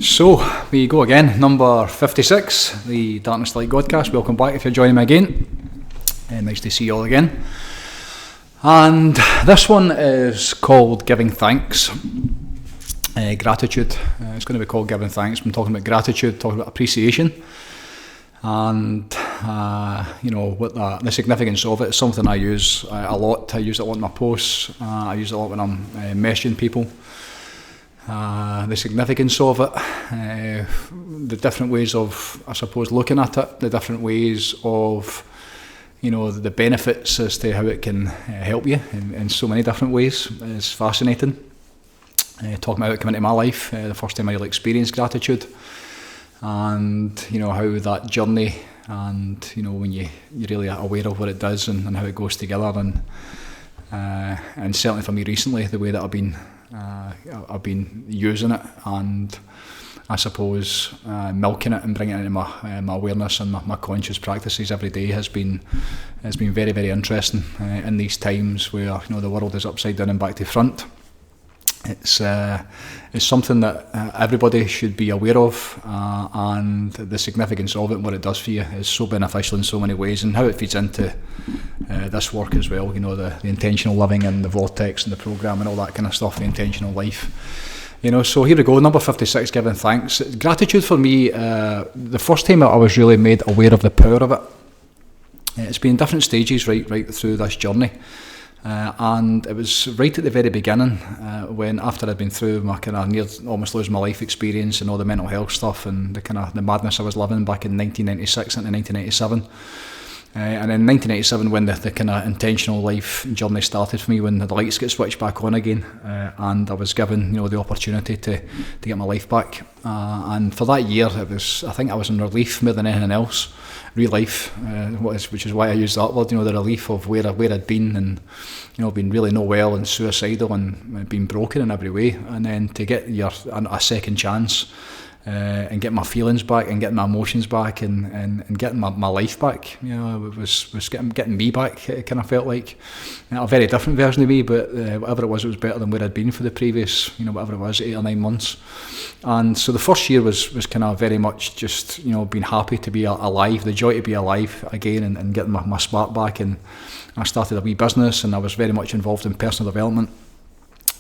So, we go again, number 56, the Darkness Light Godcast. Welcome back if you're joining me again. Nice to see you all again. And this one is called Giving Thanks. Gratitude. It's going to be called Giving Thanks. I'm talking about gratitude, talking about appreciation. And, what the significance of it is something I use a lot. I use it a lot in my posts. I use it a lot when I'm messaging people. The significance of it, the different ways of, I suppose, looking at it, the different ways of, the benefits as to how it can help you in so many different ways is fascinating. Talking about how it came into my life, the first time I really experienced gratitude, and how that journey, and when you're really aware of what it does and how it goes together, and certainly for me recently, the way that I've been using it, and I suppose milking it and bringing it into my awareness and my conscious practices every day has been very, very interesting in these times where the world is upside down and back to front. It's something that everybody should be aware of, and the significance of it and what it does for you is so beneficial in so many ways, and how it feeds into this work as well, the intentional living and the vortex and the program and all that kind of stuff, the intentional life. So here we go, number 56, Giving Thanks. Gratitude for me, the first time I was really made aware of the power of it, it's been different stages right through this journey. And it was right at the very beginning, when after I'd been through my kind of near almost losing my life experience and all the mental health stuff and the madness I was living back in 1996 into 1987. And in 1987, when the kind of intentional life journey started for me, when the lights get switched back on again, and I was given the opportunity to get my life back. And for that year, I think I was in relief more than anything else. Real life, which is why I use that word, the relief of where I'd been, and been really not well and suicidal and been broken in every way, and then to get a second chance and get my feelings back and getting my emotions back and getting my life back. It was getting me back. It kind of felt like a very different version of me, but whatever it was better than where I'd been for the previous, whatever it was, 8 or 9 months. And so the first year was kind of very much just, being happy to be alive, the joy to be alive again, and getting my spark back. And I started a wee business, and I was very much involved in personal development.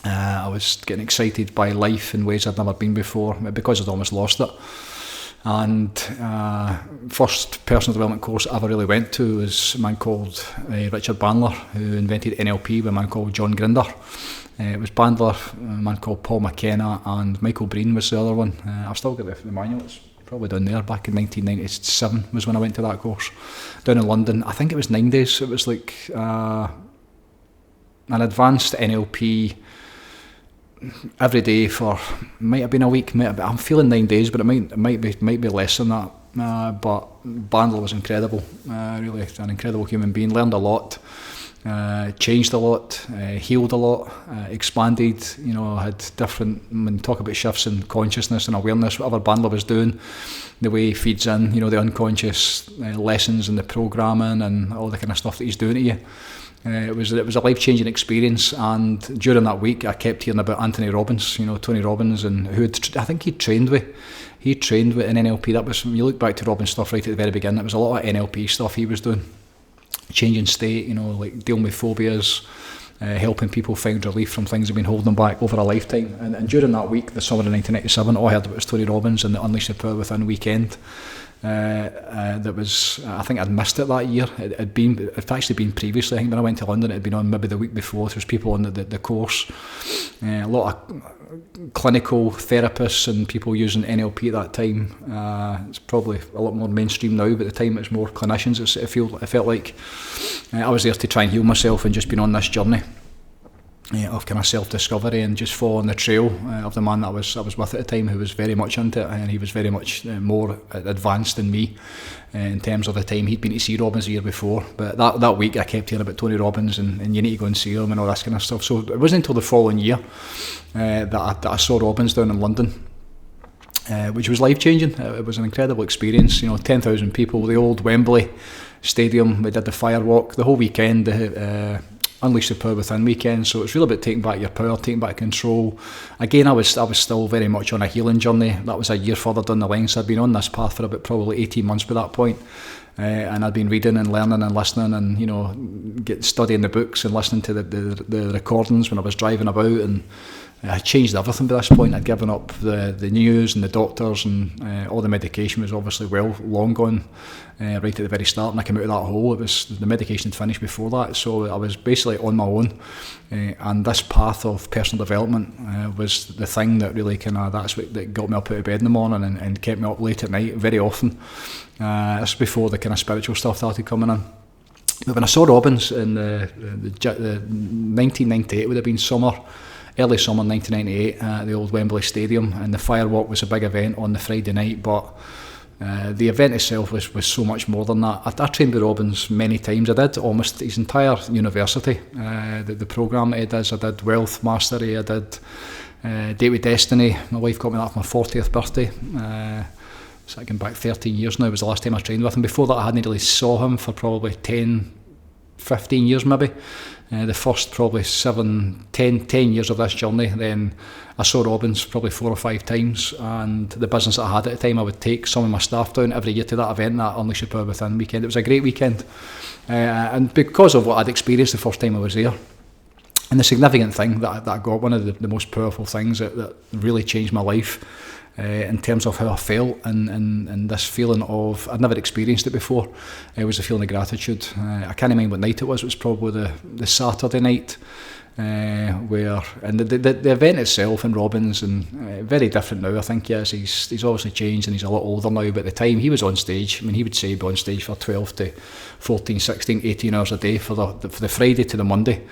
I was getting excited by life in ways I'd never been before, because I'd almost lost it. And first personal development course I ever really went to was a man called Richard Bandler, who invented NLP, with a man called John Grinder. It was Bandler, a man called Paul McKenna, and Michael Breen was the other one. I've still got the manual, it's probably down there. Back in 1997 was when I went to that course, down in London. I think it was 9 days. It was like an advanced NLP every day for, might have been a week, I'm feeling 9 days, but it might be less than that. But Bandler was incredible, really an incredible human being. Learned a lot, changed a lot, healed a lot, expanded. Had different. When you talk about shifts in consciousness and awareness, whatever Bandler was doing, the way he feeds in, the unconscious lessons and the programming and all the kind of stuff that he's doing to you. It was a life-changing experience, and during that week I kept hearing about Anthony Robbins, Tony Robbins, and who I think he trained with in NLP. That was, when you look back to Robbins' stuff right at the very beginning, it was a lot of NLP stuff he was doing, changing state, like dealing with phobias, helping people find relief from things that have been holding them back over a lifetime. And during that week, the summer of 1997, all I heard about was Tony Robbins and the Unleash the Power Within weekend. That was, I think I'd missed it that year. It'd actually been previously. I think when I went to London, it had been on maybe the week before. There was people on the course, a lot of clinical therapists and people using NLP at that time. It's probably a lot more mainstream now, but at the time it was more clinicians. It felt like I was there to try and heal myself and just been on this journey of kind of self-discovery and just following the trail of the man that I was with at the time, who was very much into it, and he was very much more advanced than me in terms of the time. He'd been to see Robbins the year before, but that week I kept hearing about Tony Robbins and you need to go and see him and all this kind of stuff. So it wasn't until the following year that I saw Robbins down in London, which was life-changing. It was an incredible experience. 10,000 people, the old Wembley Stadium. We did the fire walk the whole weekend. Unleash the Power Within weekend. So it's really about taking back your power, taking back control. Again, I was still very much on a healing journey. That was a year further down the line, so I'd been on this path for about probably 18 months by that point. And I'd been reading and learning and listening and studying the books and listening to the recordings when I was driving about, and I changed everything by this point. I'd given up the news and the doctors, and all the medication was obviously long gone right at the very start, and I came out of that hole. The medication had finished before that, so I was basically on my own, and this path of personal development was the thing that really that's what that got me up out of bed in the morning and kept me up late at night very often. This was before the kind of spiritual stuff started coming in. But when I saw Robbins in the 1998, it would have been early summer 1998 at the old Wembley Stadium, and the Firewalk was a big event on the Friday night, but the event itself was so much more than that. I trained with Robbins many times. I did almost his entire university, the programme that he does. I did Wealth Mastery, I did Date with Destiny. My wife got me that for my 40th birthday. So I came back 13 years now, was the last time I trained with him. Before that I hadn't really saw him for probably 10, 15 years maybe. The first probably 10 years of this journey, then I saw Robbins probably 4 or 5 times, and the business that I had at the time, I would take some of my staff down every year to that event, that Unleash the Power Within weekend. It was a great weekend, and because of what I'd experienced the first time I was there, and the significant thing that I got, one of the most powerful things that really changed my life, in terms of how I felt, and this feeling of, I'd never experienced it before, it was a feeling of gratitude. I can't remember what night it was probably the Saturday night, where, and the event itself in Robbins, and very different now I think he is. He's obviously changed and he's a lot older now, but at the time he was on stage, I mean he would say he'd be on stage for 12 to 14, 16, 18 hours a day for the Friday to the Monday.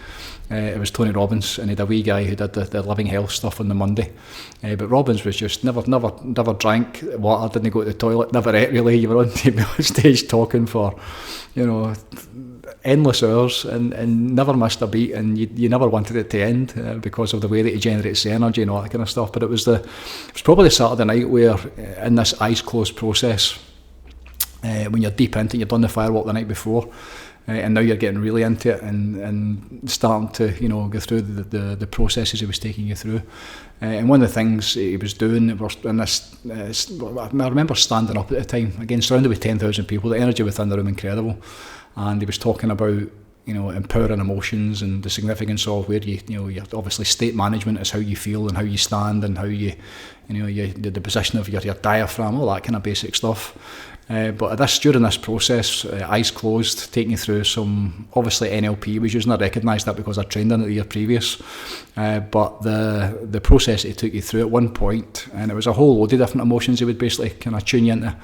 It was Tony Robbins, and he had a wee guy who did the living health stuff on the Monday. But Robbins was just never drank water, didn't go to the toilet, never ate really. You were on stage talking for, endless hours, and never missed a beat, and you never wanted it to end because of the way that he generates the energy and all that kind of stuff. But it was probably the Saturday night where, in this eyes closed process, when you're deep into it, you've done the Firewalk the night before, and now you're getting really into it and starting to go through the processes he was taking you through. And one of the things he was doing, I remember standing up at the time, again surrounded with 10,000 people, the energy within the room incredible, and he was talking about empowering emotions and the significance of where your obviously state management is how you feel and how you stand and how the position of your diaphragm, all that kind of basic stuff. But during this process, eyes closed, taking you through some, obviously NLP was using, I recognised that because I trained in it the year previous, but the process he took you through at one point, and it was a whole load of different emotions he would basically kind of tune you into,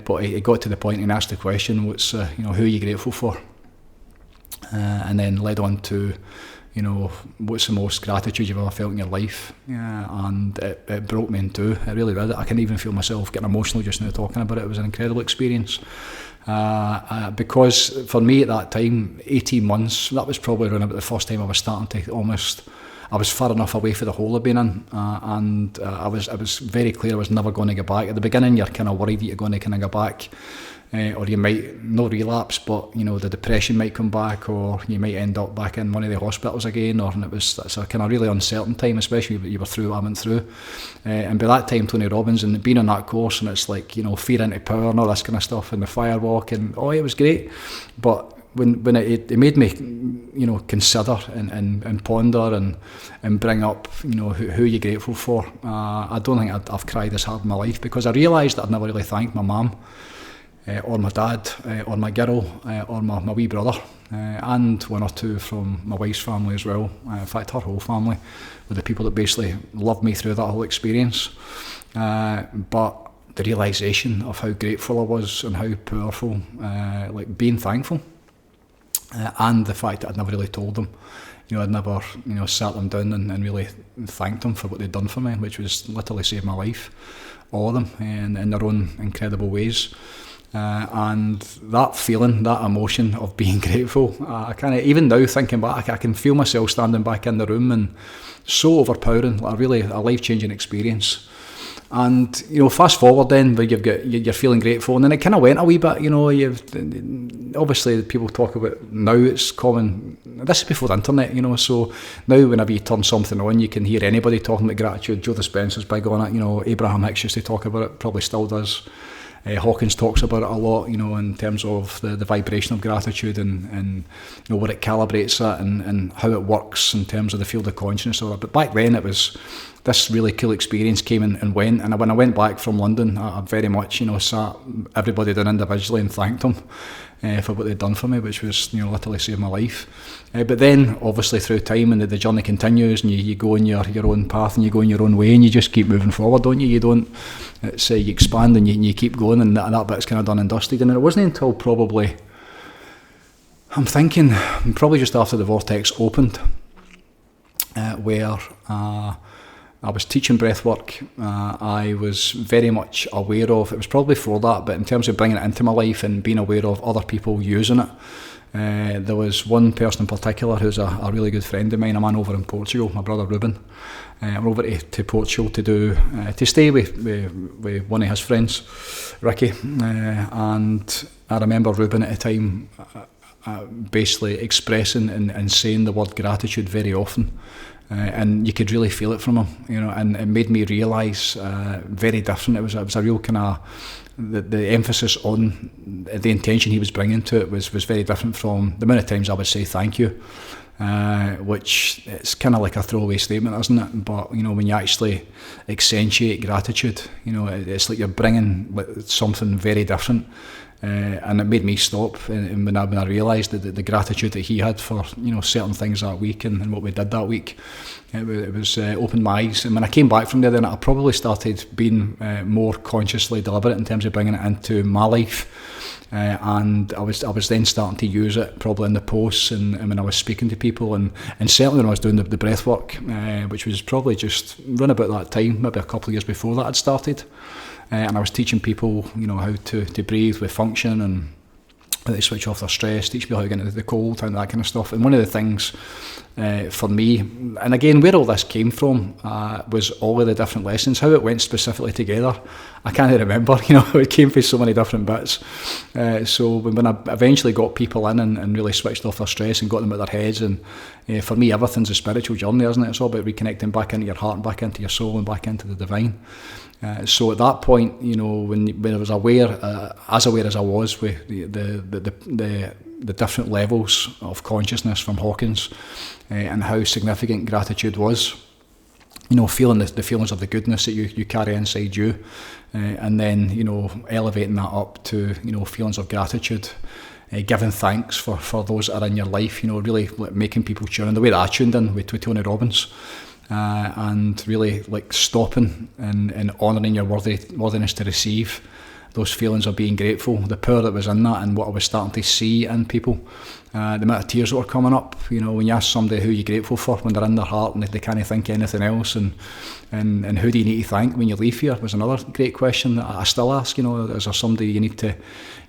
but he got to the point and asked the question, what's who are you grateful for? And then led on to, what's the most gratitude you've ever felt in your life? And it broke me in two. It really did. I can even feel myself getting emotional just now talking about it. It was an incredible experience. Because for me at that time, 18 months, that was probably around about the first time I was starting to I was far enough away for the hole I've been in, and I was very clear I was never going to go back. At the beginning, you're kind of worried that you're going to kind of go back, or you might not relapse, but the depression might come back, or you might end up back in one of the hospitals again, it's a kind of really uncertain time, especially if you were through what I went through. And by that time, Tony Robbins, and being on that course, and it's like fear into power and all this kind of stuff, and the Firewalk, and it was great, but when it made me consider and ponder and bring up who you're grateful for, I don't think I've cried as hard in my life, because I realised that I'd never really thanked my mum, or my dad, or my girl, or my wee brother, and one or two from my wife's family as well. In fact, her whole family were the people that basically loved me through that whole experience. But the realisation of how grateful I was and how powerful, like being thankful, and the fact that I'd never really told them. I'd never sat them down and really thanked them for what they'd done for me, which was literally saved my life, all of them, in their own incredible ways. And that feeling, that emotion of being grateful, I kind of, even now thinking back, I can feel myself standing back in the room, and so overpowering, like a life-changing experience. And, you know, fast forward then, where you're feeling grateful, and then it kind of went a wee bit, you know, obviously people talk about, now it's common, this is before the internet, you know, so now whenever you turn something on, you can hear anybody talking about gratitude. Joe Dispenza's big on it, you know, Abraham Hicks used to talk about it, probably still does. Hawkins talks about it a lot, you know, in terms of the vibration of gratitude and you know, where it calibrates it and how it works in terms of the field of consciousness of it. But back then it was this really cool experience came and went, and when I went back from London, I very much, you know, sat everybody down individually and thanked them for what they'd done for me, which was, you know, literally saved my life. But then obviously through time, and the journey continues, and you go in your own path, and you go in your own way, and you just keep moving forward, don't you? You don't, it's you expand and you keep going, and that bit's kind of done and dusted. And it wasn't until probably, I'm thinking, probably just after the Vortex opened, where I was teaching breathwork. I was very much aware of, it was probably before that, but in terms of bringing it into my life and being aware of other people using it, there was one person in particular who's a really good friend of mine, a man over in Portugal, my brother Ruben. I'm over to Portugal to stay with one of his friends, Ricky, and I remember Ruben at the time basically expressing and saying the word gratitude very often. And you could really feel it from him, you know, and it made me realise very different. It was a real kind of the emphasis on the intention he was bringing to it was very different from the amount of times I would say thank you, which it's kind of like a throwaway statement, isn't it? But you know, when you actually accentuate gratitude, you know, it's like you're bringing something very different. And it made me stop, and when I realised the gratitude that he had for, you know, certain things that week and what we did that week, it was opened my eyes. And when I came back from there, then I probably started being more consciously deliberate in terms of bringing it into my life, and I was then starting to use it probably in the posts and when I was speaking to people, and certainly when I was doing the breath work, which was probably just run about that time, maybe a couple of years before that I'd started. And I was teaching people, you know, how to breathe with function and how they switch off their stress, teach people how to get into the cold and that kind of stuff. And one of the things for me, and again, where all this came from was all of the different lessons, how it went specifically together. I can't remember, you know, it came from so many different bits. So when I eventually got people in and really switched off their stress and got them out of their heads, and for me, everything's a spiritual journey, isn't it? It's all about reconnecting back into your heart and back into your soul and back into the divine. So at that point, you know, when I was aware, as aware as I was with the different levels of consciousness from Hawkins, and how significant gratitude was, you know, feeling the feelings of the goodness that you carry inside you, and then, you know, elevating that up to, you know, feelings of gratitude, giving thanks for those that are in your life, you know, really making people tune in the way that I tuned in with Tony Robbins. And really like stopping and honouring your worthiness to receive those feelings of being grateful, the power that was in that, and what I was starting to see in people, the amount of tears that were coming up, you know, when you ask somebody who you're grateful for when they're in their heart and they can't think anything else, and who do you need to thank when you leave here, was another great question that I still ask, you know, is there somebody you need to,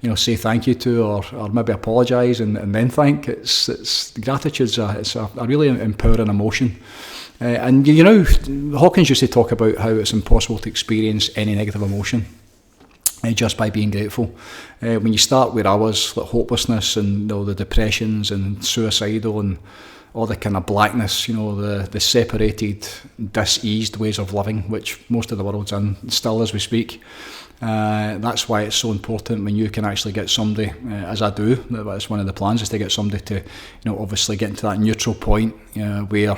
you know, say thank you to, or maybe apologise and then thank? It's gratitude's a really empowering emotion. And you know, Hawkins used to talk about how it's impossible to experience any negative emotion just by being grateful. When you start where I was, like hopelessness and, you know, the depressions and suicidal and all the kind of blackness, you know, the separated, diseased ways of living, which most of the world's in, still as we speak. That's why it's so important when you can actually get somebody, as I do, that's one of the plans, is to get somebody to, you know, obviously get into that neutral point where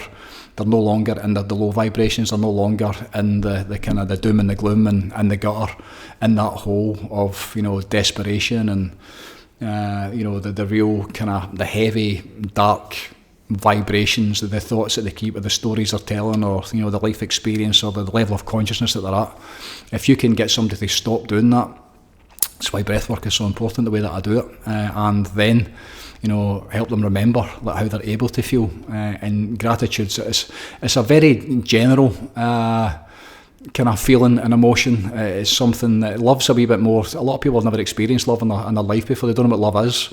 they're no longer in the low vibrations, they're no longer in the kind of the doom and the gloom and the gutter, in that hole of, you know, desperation and, you know, the real kind of the heavy, dark vibrations, the thoughts that they keep, or the stories they're telling, or, you know, the life experience, or the level of consciousness that they're at. If you can get somebody to stop doing that, that's why breathwork is so important, the way that I do it, and then, you know, help them remember like how they're able to feel. And gratitude, it's a very general kind of feeling and emotion. It's something that love's a wee bit more. A lot of people have never experienced love in their life before. They don't know what love is,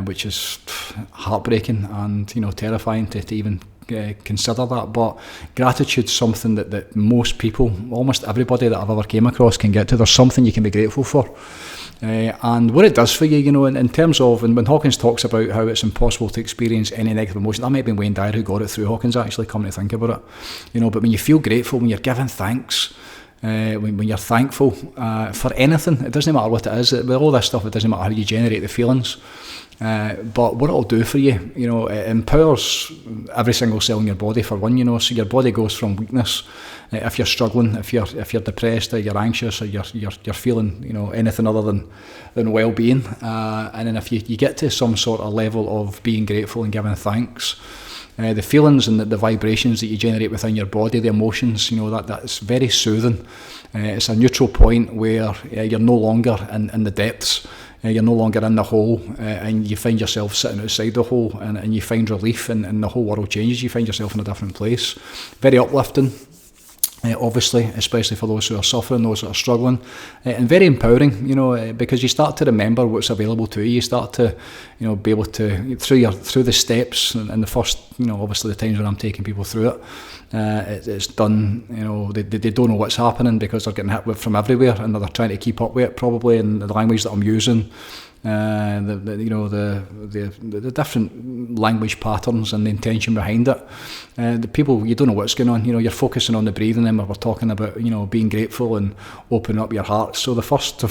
which is heartbreaking and, you know, terrifying to even consider that, but gratitude's something that most people, almost everybody that I've ever came across, can get to. There's something you can be grateful for. And what it does for you, in terms of, and when Hawkins talks about how it's impossible to experience any negative emotion, that might have been Wayne Dyer who got it through Hawkins, actually, come to think about it. But when you feel grateful, when you're giving thanks, when you're thankful for anything, it doesn't matter what it is. With all this stuff, it doesn't matter how you generate the feelings. But what it'll do for you, it empowers every single cell in your body, for one, so your body goes from weakness. If you're struggling, if you're depressed, or you're anxious, or you're feeling, anything other than well-being, and then if you get to some sort of level of being grateful and giving thanks, the feelings and the vibrations that you generate within your body, the emotions, that's very soothing. It's a neutral point where you're no longer in the depths. You're no longer in the hole, and you find yourself sitting outside the hole, and you find relief, and the whole world changes. You find yourself in a different place. Very uplifting, obviously, especially for those who are suffering, those who are struggling, and very empowering, because you start to remember what's available to you. You start to, be able to, through the steps, and the first, obviously the times when I'm taking people through it, it's done, they don't know what's happening because they're getting hit with from everywhere, and they're trying to keep up with it, probably, in the language that I'm using, the different language patterns and the intention behind it. The people, you don't know what's going on. You're focusing on the breathing, and we're talking about being grateful and opening up your heart. So the first I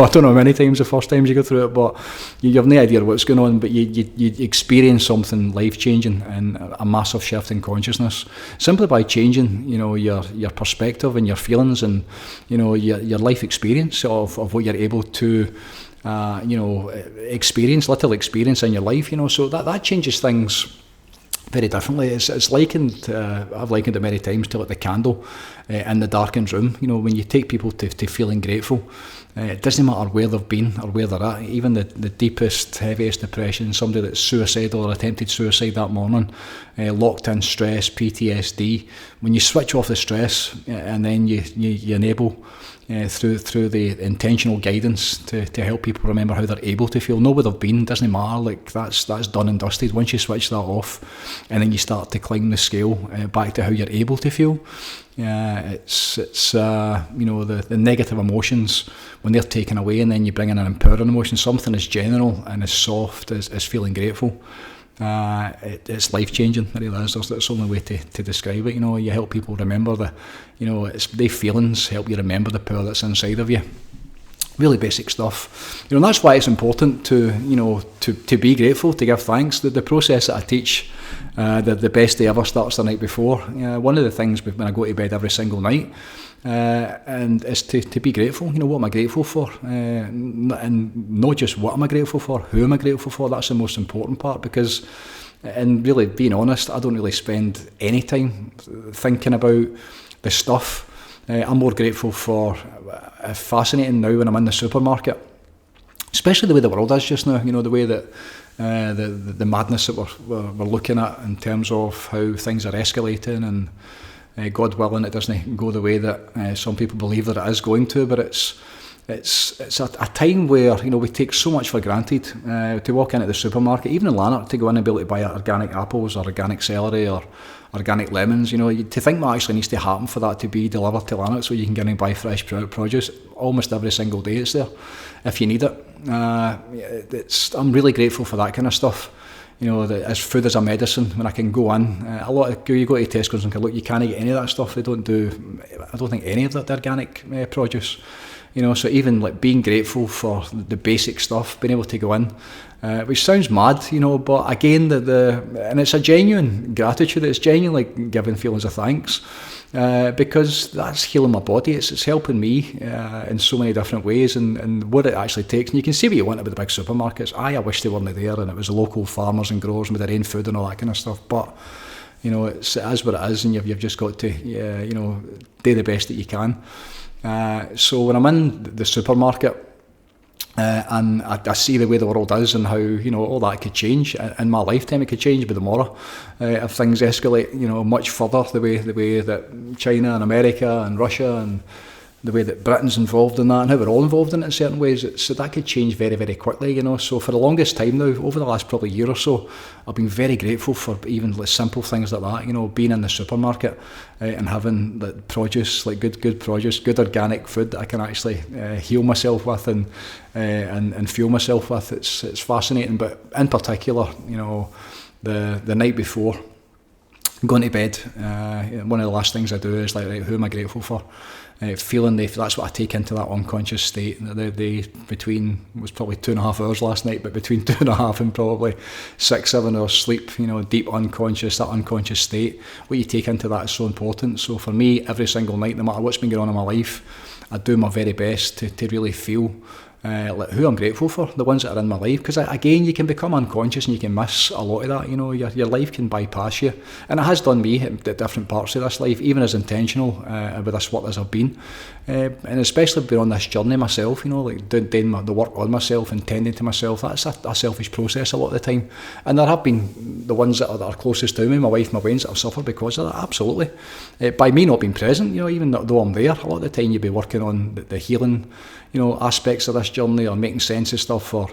don't know how many times the first times you go through it, but you have no idea what's going on. But you experience something life changing and a massive shift in consciousness simply by changing your perspective and your feelings and your life experience of what you're able to literal experience in your life, so that changes things very differently. It's likened, I've likened it many times to like the candle in the darkened room. When you take people to feeling grateful, it doesn't matter where they've been or where they're at. Even the deepest, heaviest depression, somebody that's suicidal or attempted suicide that morning, locked in stress, PTSD, when you switch off the stress and then you enable through the intentional guidance to help people remember how they're able to feel, know where they've been, doesn't matter, like that's done and dusted. Once you switch that off and then you start to climb the scale back to how you're able to feel, it's the negative emotions, when they're taken away, and then you bring in an empowering emotion, something as general and as soft as feeling grateful. It's life changing. It really is. That's the only way to describe it. You help people remember it's the feelings help you remember the power that's inside of you. Really basic stuff. And that's why it's important to be grateful, to give thanks. The process that I teach, the best day ever starts the night before. One of the things when I go to bed every single night, and is to be grateful. What am I grateful for? And not just what am I grateful for, who am I grateful for? That's the most important part, because, and really being honest, I don't really spend any time thinking about the stuff. I'm more grateful for, fascinating now when I'm in the supermarket, especially the way the world is just now, the way that the madness that we're looking at in terms of how things are escalating, and God willing it doesn't go the way that some people believe that it is going to, but it's a time where we take so much for granted. To walk into the supermarket, even in Lanark, to go in and be able to buy organic apples or organic celery or organic lemons, to think that actually needs to happen for that to be delivered to Lanark so you can get and buy fresh produce almost every single day. It's there if you need it. I'm really grateful for that kind of stuff. As food as a medicine, when I can go in, you go to Tesco's and look, you can't get any of that stuff. They don't do, I don't think any of that organic produce. So even like being grateful for the basic stuff, being able to go in, which sounds mad, but again, and it's a genuine gratitude. It's genuine, like giving feelings of thanks, because that's healing my body. It's helping me in so many different ways, and what it actually takes. And you can see what you want about the big supermarkets. I wish they weren't there, and it was the local farmers and growers with their own food and all that kind of stuff. But it is what it is, and you've just got to do the best that you can. So when I'm in the supermarket, and I see the way the world is and how all that could change in my lifetime, it could change by tomorrow if things escalate much further, the way that China and America and Russia and the way that Britain's involved in that and how we're all involved in it in certain ways, so that could change very, very quickly, you know. So for the longest time now, over the last probably year or so, I've been very grateful for even like simple things like that, you know, being in the supermarket and having the produce, like good produce, good organic food that I can actually heal myself with and fuel myself with. It's fascinating. But in particular, you know, the night before going to bed, one of the last things I do is like, right, who am I grateful for? Feeling that's what I take into that unconscious state. Between, it was probably 2.5 hours last night, but between 2.5 and probably 6-7 hours sleep, you know, deep unconscious, that unconscious state, what you take into that is so important. So for me, every single night, no matter what's been going on in my life, I do my very best to really feel like who I'm grateful for, the ones that are in my life, because again, you can become unconscious and you can miss a lot of that, you know. Your life can bypass you, and it has done me at different parts of this life, even as intentional with this work as I've been, and especially being on this journey myself, you know, like doing the work on myself and tending to myself. That's a selfish process a lot of the time, and there have been the ones that are closest to me, my wife, my friends, that have suffered because of that, absolutely, by me not being present, you know. Even though I'm there, a lot of the time you'll be working on the healing, you know, aspects of this journey, or making sense of stuff, or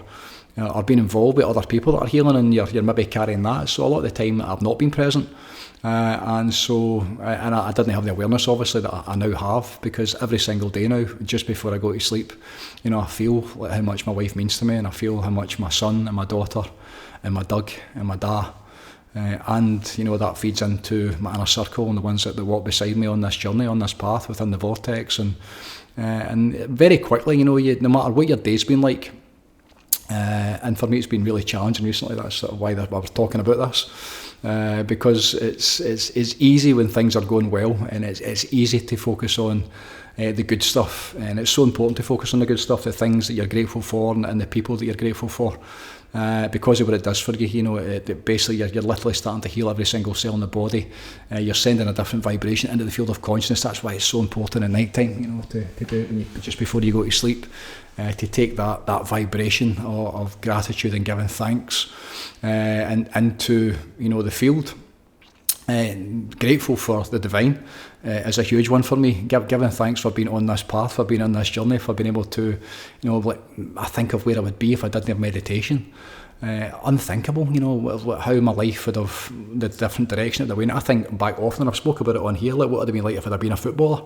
being involved with other people that are healing, and you're maybe carrying that. So a lot of the time I've not been present, and I didn't have the awareness, obviously, that I now have, because every single day now, just before I go to sleep, you know, I feel like how much my wife means to me, and I feel how much my son and my daughter and my Doug and my dad, and you know, that feeds into my inner circle and the ones that walk beside me on this journey, on this path within the vortex. And very quickly, you know, no matter what your day's been like, and for me it's been really challenging recently. That's sort of why I was talking about this, because it's easy when things are going well, and it's easy to focus on the good stuff, and it's so important to focus on the good stuff, the things that you're grateful for, and the people that you're grateful for. Because of what it does for you, you know, basically you're literally starting to heal every single cell in the body. You're sending a different vibration into the field of consciousness. That's why it's so important at night time, you know, to do it just before you go to sleep, to take that vibration of gratitude and giving thanks and into, you know, the field. Grateful for the divine is a huge one for me. Giving thanks for being on this path, for being on this journey, for being able to, you know, like, I think of where I would be if I didn't have meditation. Unthinkable, you know, how my life would have, the different direction it went. I think back often, I've spoke about it on here, like what would it have been like if I'd have been a footballer,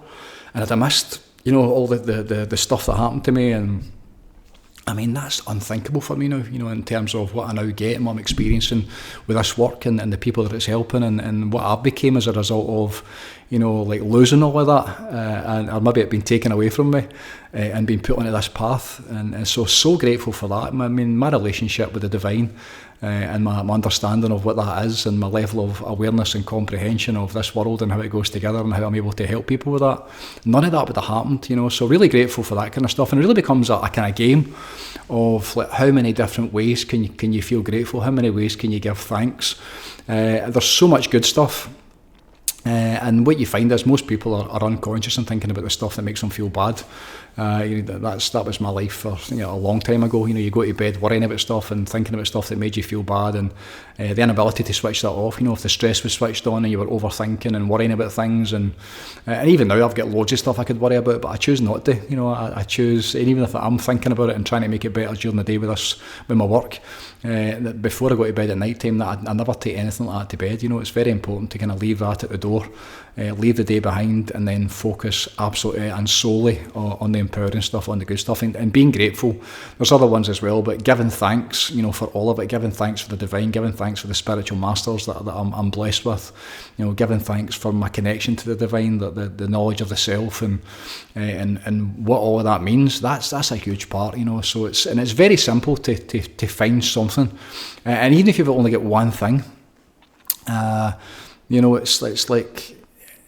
and I'd have missed, you know, all the stuff that happened to me. And I mean, that's unthinkable for me now, you know, in terms of what I now get and what I'm experiencing with this work and the people that it's helping, and what I became as a result of, you know, like losing all of that, or maybe it being taken away from me and being put onto this path. And so grateful for that. I mean, my relationship with the divine and my understanding of what that is, and my level of awareness and comprehension of this world and how it goes together, and how I'm able to help people with that. None of that would have happened, you know. So really grateful for that kind of stuff, and it really becomes a kind of game of like, how many different ways can you feel grateful? How many ways can you give thanks? There's so much good stuff. And what you find is most people are unconscious and thinking about the stuff that makes them feel bad. That was my life for, you know, a long time ago. You know, you go to bed worrying about stuff and thinking about stuff that made you feel bad, and the inability to switch that off. You know, if the stress was switched on and you were overthinking and worrying about things, and even now I've got loads of stuff I could worry about, but I choose not to. You know, I choose, and even if I'm thinking about it and trying to make it better during the day with my work, that before I go to bed at night time, that I never take anything like that to bed. You know, it's very important to kind of leave that at the door, leave the day behind, and then focus absolutely and solely on the empowering stuff, on the good stuff, and being grateful. There's other ones as well, but giving thanks, you know, for all of it, giving thanks for the divine, giving thanks for the spiritual masters that I'm blessed with, you know, giving thanks for my connection to the divine, the knowledge of the self, and what all of that means. That's a huge part, you know. So it's very simple to find something, and even if you've only got one thing, you know, it's like,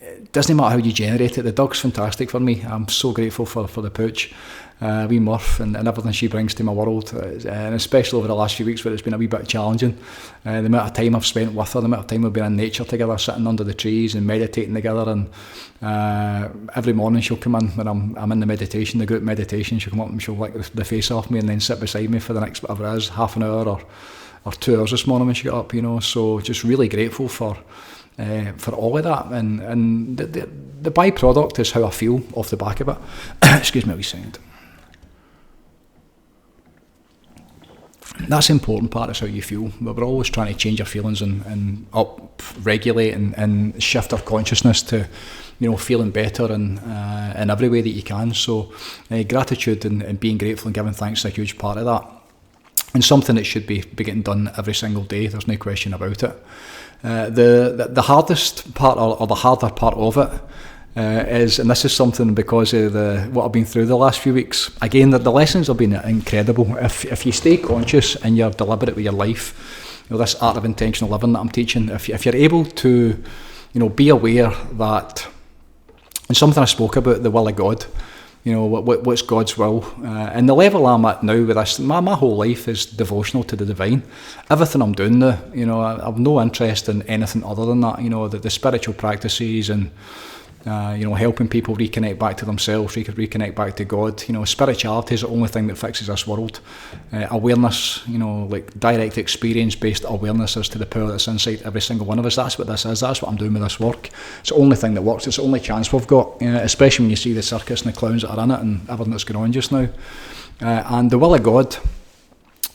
it doesn't matter how you generate it. The dog's fantastic for me. I'm so grateful for the pooch, wee Murph, and everything she brings to my world, and especially over the last few weeks where it's been a wee bit challenging. The amount of time I've spent with her, the amount of time we've been in nature together, sitting under the trees and meditating together, and every morning she'll come in when I'm in the meditation, the group meditation. She'll come up and she'll lick the face off me and then sit beside me for the next whatever it is, half an hour or 2 hours this morning when she got up, you know. So just really grateful for for all of that, and the byproduct is how I feel off the back of it. Excuse me, a wee second. That's the important part, is how you feel. But we're always trying to change our feelings and up-regulate and shift our consciousness to, feeling better in every way that you can. So gratitude and being grateful and giving thanks is a huge part of that. And something that should be getting done every single day, there's no question about it. The hardest part, or the harder part of it, is, and this is something because of what I've been through the last few weeks. Again, the lessons have been incredible. If you stay conscious and you're deliberate with your life, this art of intentional living that I'm teaching, if you're able to, be aware that, and something I spoke about, the will of God, what's God's will, and the level I'm at now with this, my whole life is devotional to the divine. Everything I'm doing now, I've no interest in anything other than that. The spiritual practices and helping people reconnect back to themselves, reconnect back to God. Spirituality is the only thing that fixes this world. Awareness, like direct experience-based awareness as to the power that's inside every single one of us. That's what this is. That's what I'm doing with this work. It's the only thing that works. It's the only chance we've got, especially when you see the circus and the clowns that are in it and everything that's going on just now. And the will of God,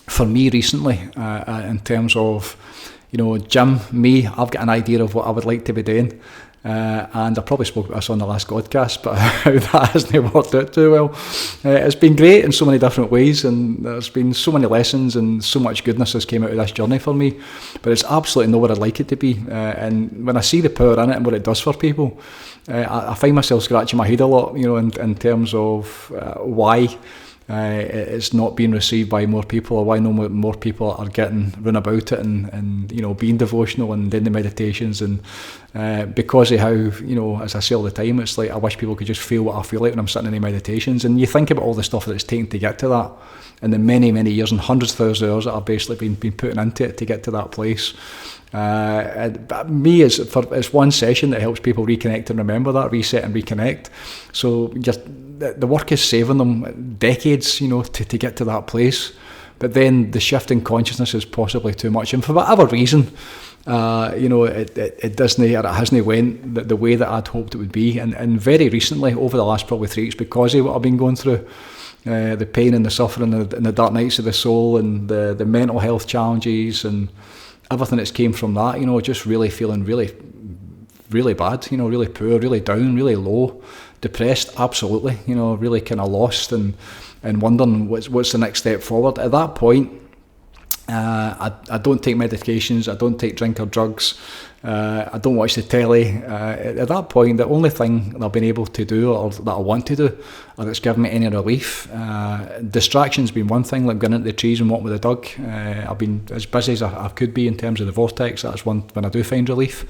for me recently, in terms of, Jim, me, I've got an idea of what I would like to be doing. And I probably spoke about this on the last podcast, but how that hasn't worked out too well. It's been great in so many different ways, and there's been so many lessons and so much goodness has came out of this journey for me, but it's absolutely not what I'd like it to be. And when I see the power in it and what it does for people, I find myself scratching my head a lot, in terms of why it's not being received by more people, or why no more people are getting run about it and being devotional and doing the meditations, and because of how, as I say all the time, it's like I wish people could just feel what I feel like when I'm sitting in the meditations. And you think about all the stuff that it's taken to get to that, and the many years and hundreds of thousands of hours that I've basically been putting into it to get to that place. But me, it's one session that helps people reconnect and remember that, reset and reconnect. So just the work is saving them decades, to get to that place. But then the shift in consciousness is possibly too much, and for whatever reason, it doesn't, or it hasn't went the way that I'd hoped it would be. And very recently, over the last probably 3 weeks, because of what I've been going through, the pain and the suffering and the dark nights of the soul and the mental health challenges and everything that's came from that, just really feeling really bad, really poor, really down, really low, depressed, absolutely, really kind of lost and wondering what's the next step forward. At that point, I don't take medications, I don't take drink or drugs, I don't watch the telly. At that point, the only thing that I've been able to do, or that I want to do, or that's given me any relief, distraction's been one thing, like going into the trees and walking with the dog. I've been as busy as I could be in terms of the vortex. That's one when I do find relief.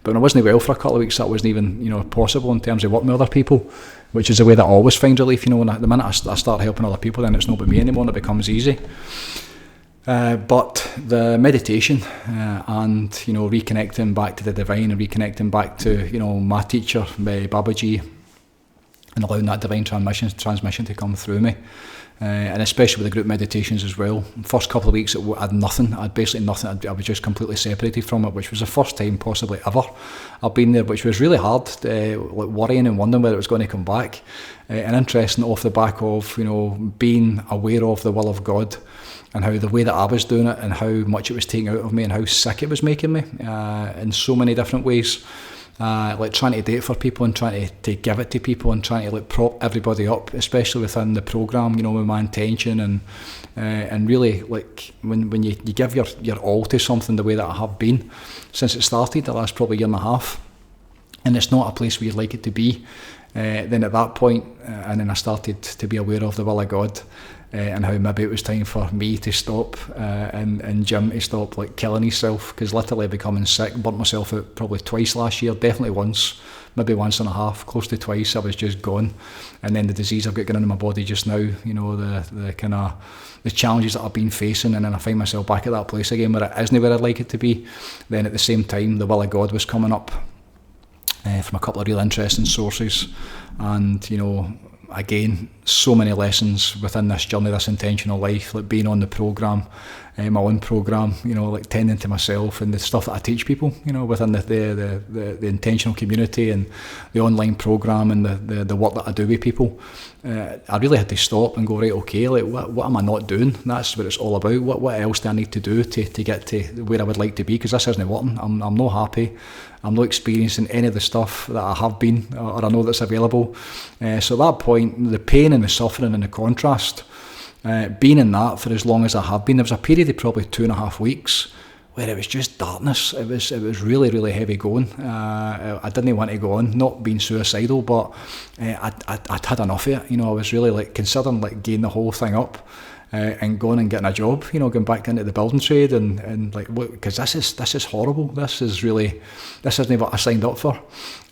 But when I wasn't well for a couple of weeks, that wasn't even possible in terms of working with other people, which is the way that I always find relief. When the minute I start helping other people, then it's not about me anymore, and it becomes easy. But the meditation and reconnecting back to the divine and reconnecting back to my teacher, Babaji, and allowing that divine transmission to come through me, and especially with the group meditations as well. First couple of weeks, I had nothing. I had basically nothing. I was just completely separated from it, which was the first time possibly ever I've been there, which was really hard, worrying and wondering whether it was going to come back. And interesting, off the back of being aware of the will of God, and how the way that I was doing it and how much it was taking out of me and how sick it was making me in so many different ways. Like trying to do it for people and trying to give it to people and trying to prop everybody up, especially within the programme, with my intention and really like when you give your all to something the way that I have been since it started, the last probably year and a half, and it's not a place where you'd like it to be, then at that point, and then I started to be aware of the will of God, and how maybe it was time for me to stop and Jim to stop killing himself, because literally becoming sick, burnt myself out probably twice last year, definitely once, maybe once and a half, close to twice. I was just gone, and then the disease I've got going on in my body just now, the kind of the challenges that I've been facing, and then I find myself back at that place again where it isn't where I'd like it to be. Then at the same time, the will of God was coming up from a couple of real interesting sources, and again, so many lessons within this journey, this intentional life, like being on the programme, my own programme, like tending to myself and the stuff that I teach people, within the intentional community and the online programme and the work that I do with people. I really had to stop and go, right, okay, like what am I not doing? That's what it's all about. What else do I need to do to get to where I would like to be? Because this isn't working. I'm not happy. I'm not experiencing any of the stuff that I have been or I know that's available. So at that point, the pain and the suffering and the contrast, being in that for as long as I have been, there was a period of probably 2.5 weeks where it was just darkness. It was really, really heavy going. I didn't want to go on, not being suicidal, but I'd had enough of it. I was really like considering like giving the whole thing up and going and getting a job. Going back into the building trade and like, because this is horrible. This isn't what I signed up for.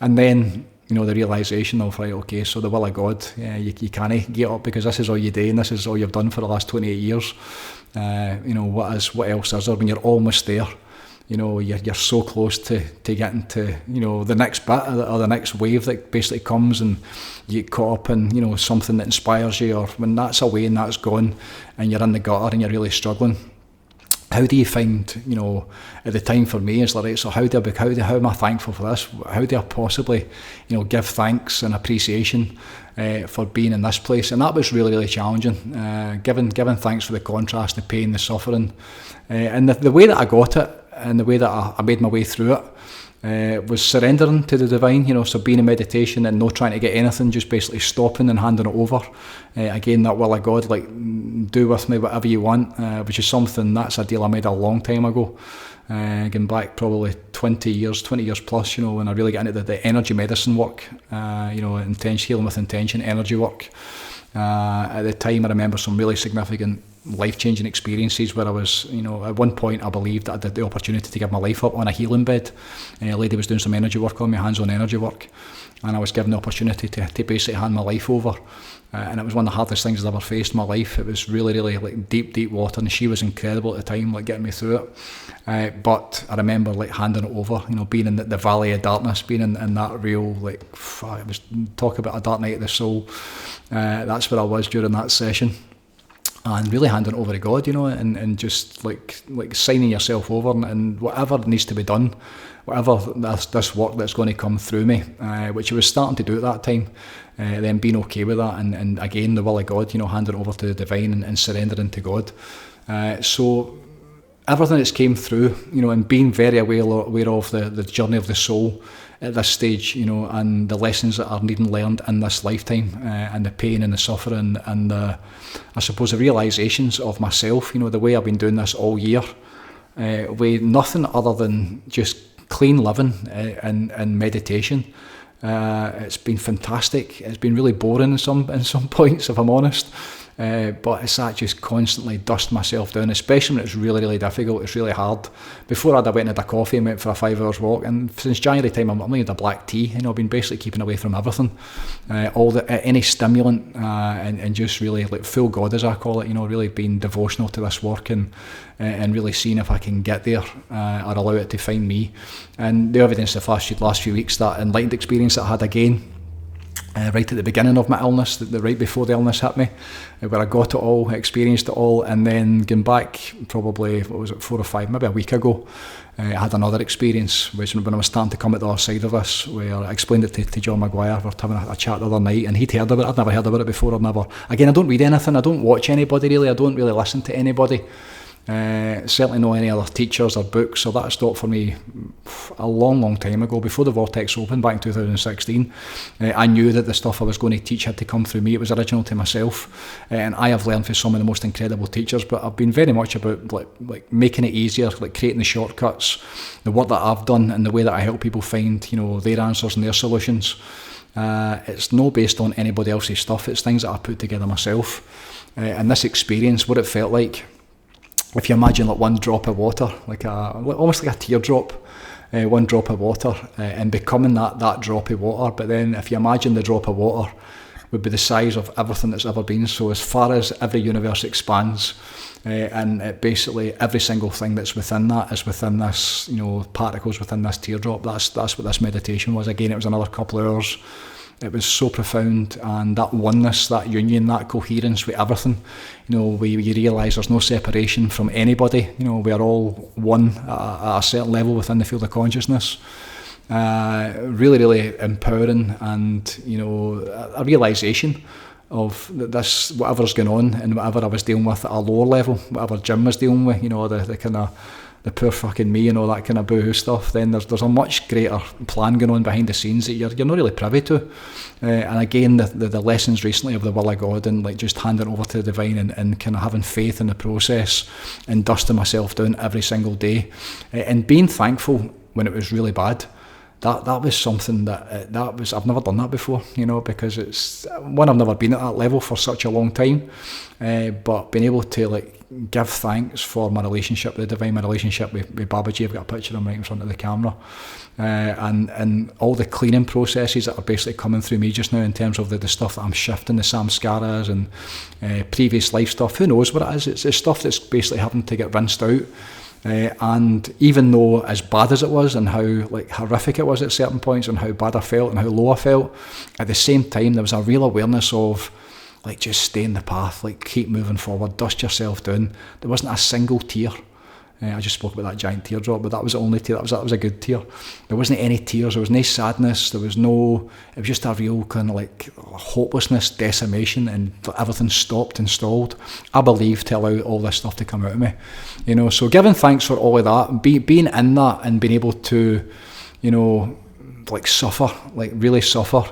And then the realisation of, right, okay, so the will of God, you can't get up because this is all you do and this is all you've done for the last 28 years. What else is there when you're almost there? You're so close to getting to, the next bit or the next wave that basically comes and you get caught up in, something that inspires you, or when that's away and that's gone and you're in the gutter and you're really struggling. How do you find, at the time for me, it's like, right, so how am I thankful for this? How do I possibly, give thanks and appreciation for being in this place? And that was really, really challenging. Giving thanks for the contrast, the pain, the suffering, and the way that I got it and the way that I made my way through it. Was surrendering to the divine, so being in meditation and not trying to get anything, just basically stopping and handing it over. Again, that will of God, like, do with me whatever you want, which is something, that's a deal I made a long time ago. Going back probably 20 years plus, when I really got into the energy medicine work, intention, healing with intention, energy work. At the time, I remember some really significant life-changing experiences where I was, at one point I believed that I had the opportunity to give my life up on a healing bed. A lady was doing some energy work on me, hands-on energy work, and I was given the opportunity to basically hand my life over. And it was one of the hardest things I've ever faced in my life. It was really, really like deep water, and she was incredible at the time, like getting me through it. But I remember like handing it over, being in the valley of darkness, being in that real, like, it was talk about a dark night of the soul. That's where I was during that session. And really handing it over to God, and just like signing yourself over and whatever needs to be done, whatever this work that's going to come through me, which I was starting to do at that time, then being okay with that, and again, the will of God, handing it over to the divine and surrendering to God. So everything that's came through, and being very aware of the journey of the soul at this stage, and the lessons that are needing learned in this lifetime, and the pain and the suffering and I suppose the realisations of myself, the way I've been doing this all year, with nothing other than just clean living and meditation. It's been fantastic. It's been really boring in some points, if I'm honest. But it's that just constantly dust myself down, especially when it's really, really difficult. It's really hard. Before I went and had a coffee and went for a 5 hours walk, and since January time I'm only had a black tea. I've been basically keeping away from everything, any stimulant, and just really like full God, as I call it. Really being devotional to this work and really seeing if I can get there, or allow it to find me. And the evidence of the last few weeks, that enlightened experience that I had again. Right at the beginning of my illness, right before the illness hit me, where I got it all, experienced it all, and then going back probably, 4 or 5, maybe a week ago, I had another experience, which when I was starting to come at the other side of this, where I explained it to John Maguire. We were having a chat the other night, and he'd heard about it. I'd never heard about it before. Again, I don't read anything, I don't watch anybody really, I don't really listen to anybody. Certainly not any other teachers or books, so that stopped for me a long time ago, before the Vortex opened back in 2016. I knew that the stuff I was going to teach had to come through me. It was original to myself, and I have learned from some of the most incredible teachers, but I've been very much about like making it easier, like creating the shortcuts, the work that I've done and the way that I help people find their answers and their solutions. It's not based on anybody else's stuff, it's things that I put together myself. And this experience, what it felt like, if you imagine like one drop of water, almost like a teardrop, one drop of water, and becoming that drop of water. But then if you imagine the drop of water would be the size of everything that's ever been, so as far as every universe expands, and basically every single thing that's within that is within this, particles within this teardrop. That's what this meditation was. Again, it was another couple of hours. it was so profound, and that oneness, that union, that coherence with everything, you know, where you realise there's no separation from anybody. You know, we are all one at a certain level within the field of consciousness. Really, really empowering, and, you know, a realisation of this, whatever's going on and whatever I was dealing with at a lower level, whatever Jim was dealing with, you know, the kind of the poor fucking me and all that kind of boohoo stuff, then there's a much greater plan going on behind the scenes that you're not really privy to. And again, the lessons recently of the will of God, and like just handing over to the divine, and kind of having faith in the process, and dusting myself down every single day, and being thankful when it was really bad. That was something I've never done that before, you know, because it's one, I've never been at that level for such a long time, but being able to like give thanks for my relationship with the divine, my relationship with Babaji. I've got a picture of him right in front of the camera, and all the cleaning processes that are basically coming through me just now, in terms of the stuff that I'm shifting, the samskaras and previous life stuff. Who knows what it is? It's stuff that's basically having to get rinsed out. And even though as bad as it was, and how like horrific it was at certain points, and how bad I felt and how low I felt, at the same time there was a real awareness of like, just stay in the path, like keep moving forward, dust yourself down. There wasn't a single tear. I just spoke about that giant teardrop, but that was the only tear. That was a good tear. There wasn't any tears. There was no sadness. It was just a real kind of like hopelessness, decimation, and everything stopped and stalled. I believe, to allow all this stuff to come out of me, you know. So giving thanks for all of that, being in that, and being able to, you know, like suffer, like really suffer,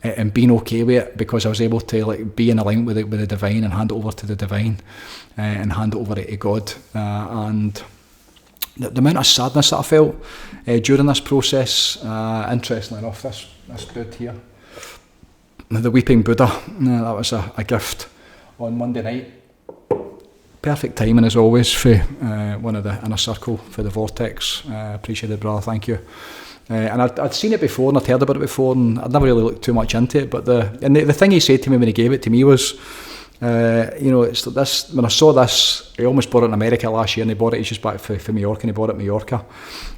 and being okay with it, because I was able to like be in alignment with the divine, and hand it over to the divine, and hand it over to God, and the amount of sadness that I felt during this process. Interestingly enough, this dude here, the Weeping Buddha, that was a gift on Monday night. Perfect timing as always for one of the inner circle for the Vortex. Appreciate it, brother, thank you. And I'd seen it before, and I'd heard about it before, and I'd never really looked too much into it. But the thing he said to me when he gave it to me was, you know, it's this. When I saw this, he almost bought it in America last year, and he bought it. He's just back for Mallorca, and he bought it in Mallorca.